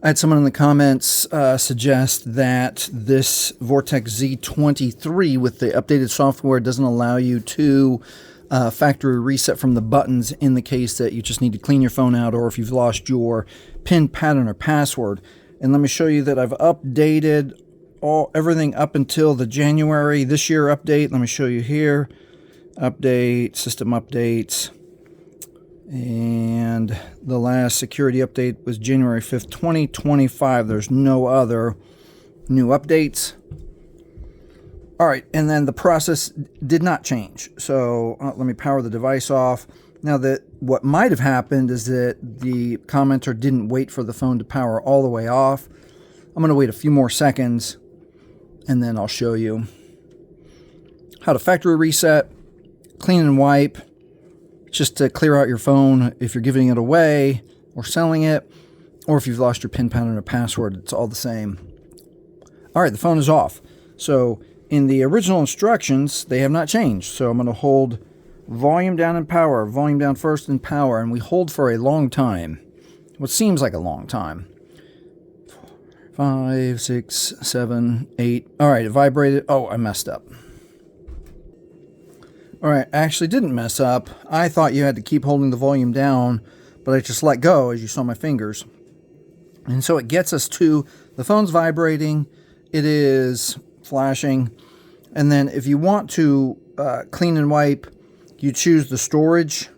I had someone in the comments suggest that this Vortex Z23 with the updated software doesn't allow you to factory reset from the buttons in the case that you just need to clean your phone out or if you've lost your PIN pattern or password. And let me show you that I've updated everything up until the January this year update. Let me show you here. Update, system updates. And the last security update was January 5th, 2025. There's no other new updates. All right, and then the process did not change. So let me power the device off. Now, what might have happened is that the commenter didn't wait for the phone to power all the way off. I'm going to wait a few more seconds, and then I'll show you how to factory reset, clean and wipe, just to clear out your phone if you're giving it away or selling it, or if you've lost your PIN pattern or password, it's all the same. All right, the phone is off. So in the original instructions, they have not changed. So I'm going to hold volume down and power, volume down first and power, and we hold for a long time. What seems like a long time. 5, 6, 7, 8. All right, it vibrated. Oh, I messed up. All right, I actually didn't mess up. I thought you had to keep holding the volume down, but I just let go, as you saw my fingers. And so it gets us to the phone's vibrating, it is flashing, and then if you want to clean and wipe, you choose the storage,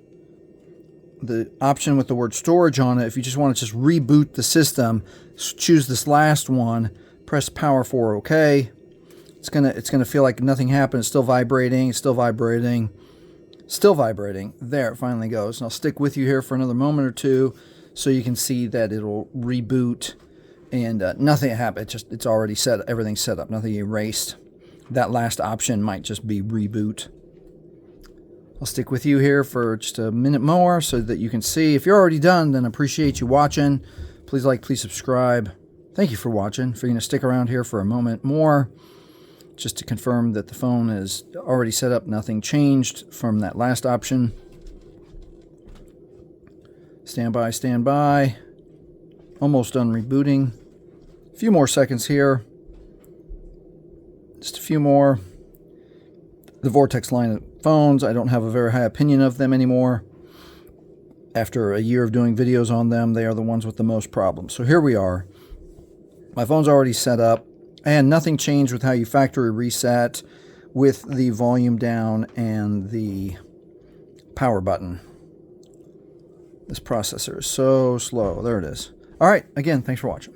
the option with the word storage on it. If you just want to just reboot the system, choose this last one, press power for OK. It's gonna feel like nothing happened. It's still vibrating. It's still vibrating. Still vibrating. There, it finally goes. And I'll stick with you here for another moment or two, so you can see that it'll reboot, and nothing happened. It's already set. Everything's set up. Nothing erased. That last option might just be reboot. I'll stick with you here for just a minute more, so that you can see. If you're already done, then I appreciate you watching. Please like, please subscribe. Thank you for watching. If you're gonna stick around here for a moment more, just to confirm that the phone is already set up, nothing changed from that last option. Stand by, stand by. Almost done rebooting. A few more seconds here. Just a few more. The Vortex line of phones, I don't have a very high opinion of them anymore. After a year of doing videos on them, they are the ones with the most problems. So here we are. My phone's already set up. And nothing changed with how you factory reset with the volume down and the power button. This processor is so slow. There it is. All right. Again, thanks for watching.